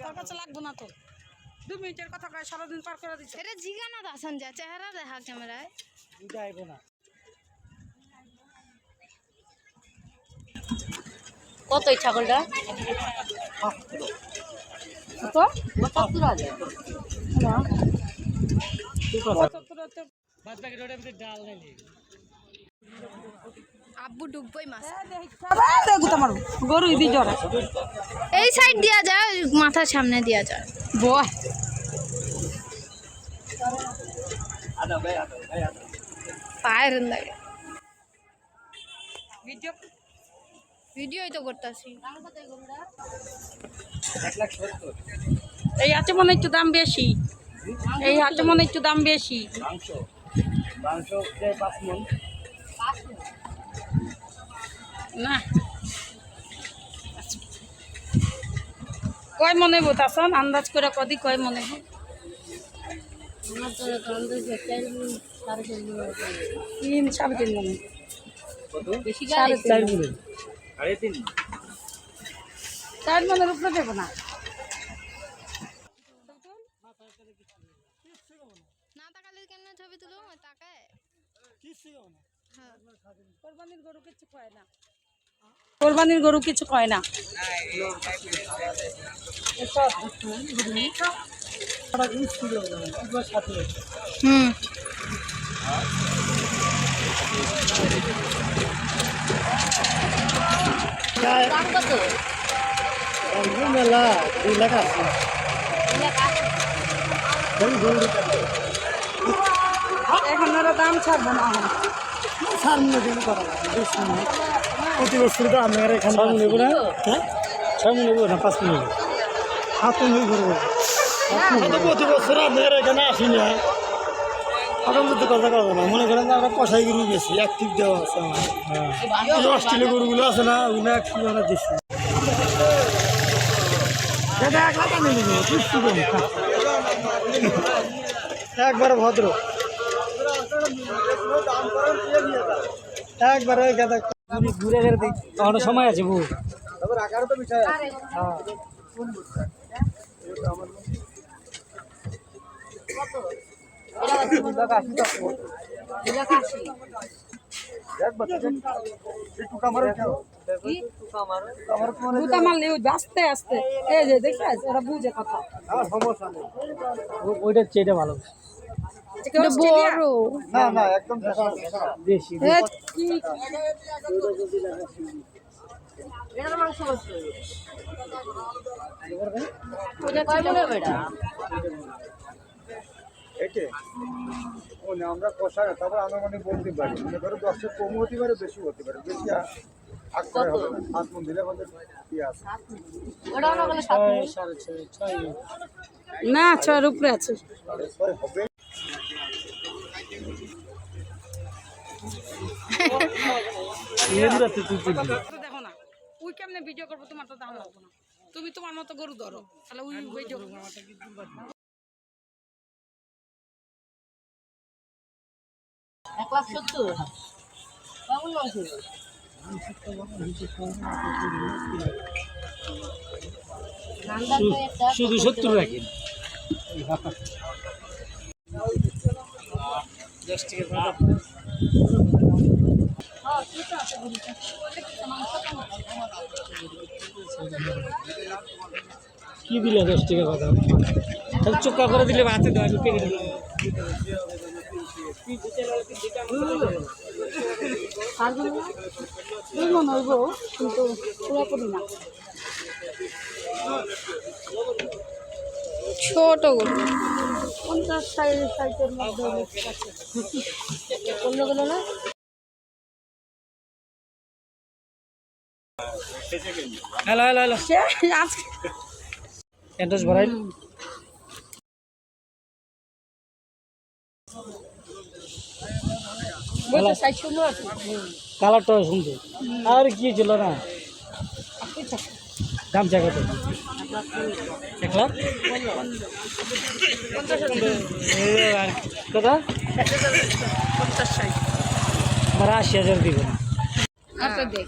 তোর কাছে লাগবো না তো 2 মিনিটের কথা কয় সারাদিন পার করে দিছ এটা জিগানা দাসন যা চেহারা দেখা ক্যামেরায় এটা আইবো না কত এই ছাগলটা কত 75,000 বাদ বাকি রোডের ভিতরে ডাল নাই আব্বু ডুববই মাছ গরু দি জ্বর এই সাইড দিয়া যায় মাথার সামনে দিয়া যায় বয় পায়ের লাগে ভিডিও ভিডিওই তো করতেছি এই হাতে মনে একটু দাম বেশি এই হাতে মনে একটু দাম বেশি মাংস 5 মণ না কয় মনে বোতাছন আন্দাজ করে কদি কয় মনে আমার তো আন্দাজ 4 মণ 4.5 মণ 3 মনে কত বেশি 4.5 মণ 3.5 4 মনের উপরে দেবো না না তাকালে কেমনে ছবি তুলো তাকায় হ্যাঁ কোরবানির গরু কিছু কয় না কোরবানির গরু কিছু কয় না হুম দাম কত মেলা 2 লাখ আছে এখন ওরা দাম ছাড়বো না সামনে দিন করা বেশি না প্রতি বছর তো আমরা এখানে সামনে নেব না হ্যাঁ সামনে নেব না 5 মিনিট হাতে নিয়ে ঘুরবো প্রতি বছর আমরা এখানে আসি না এখন তো কথা কথা না মনে করেন আমরা কষাই গরু গেছি অ্যাক্টিভ দেওয়া আছে আমার হ্যাঁ অস্ট্রেলিয়া গরুগুলো আছে না ওগুলো অ্যাক্টিভ আমরা দিচ্ছি দাদা 1 লাখ নিয়ে নেব কিছু কম একবার ভদ্র একবার ওই গাদা ঘুরে ঘুরে দেখি তখন সময় আছে বহু তারপর আকারে তো বিষয় আছে হ্যাঁ আস্তে আস্তে এই যে দেখছিস ওরা বুঝে কথা সমস্যা নেই ওইটা চেয়ে ভালো বড় না না একদম বেশি এটার মাংস কত ওটা কয় মনে বেটা একে ও না আমরা কষা না তারপর আমরা মানে বলতে পারি মনে করো 10 কম হতে পারে বেশি হতে পারে বেশি আকারে হবে না 7 মণ দিলে আমাদের কি আছে ওটা না বলে 7 মণ 6.5 না 6 উপরে আছে হবে দেখো না ওই কেমনে ভিডিও করবো তোমার তো দাম লাগবো না তুমি তোমার মতো গরু ধরো তাহলে ওই ভিডিও 1,70,000 কেমন মাংস শুধু 70 রাখেন 10 টাকা কি দিলে 10 টাকা কথা তাহলে চোখা করে দিলে হাতে দেওয়া পেকে মনে হইব কিন্তু পুরোপুরি না ছোট গরু 50 সাইজের মধ্যে কোনগুলো না হ্যালো হ্যালো হ্যালো আজকে অ্যাড্রেস ভরাই বলতে সাইজ সুন্দর আছে কালারটা সুন্দর আর কি ছিল না দাম জায়গা তো 1 লাখ কথা 50 সাইজ আমার 80,000 দিবেন আচ্ছা দেখ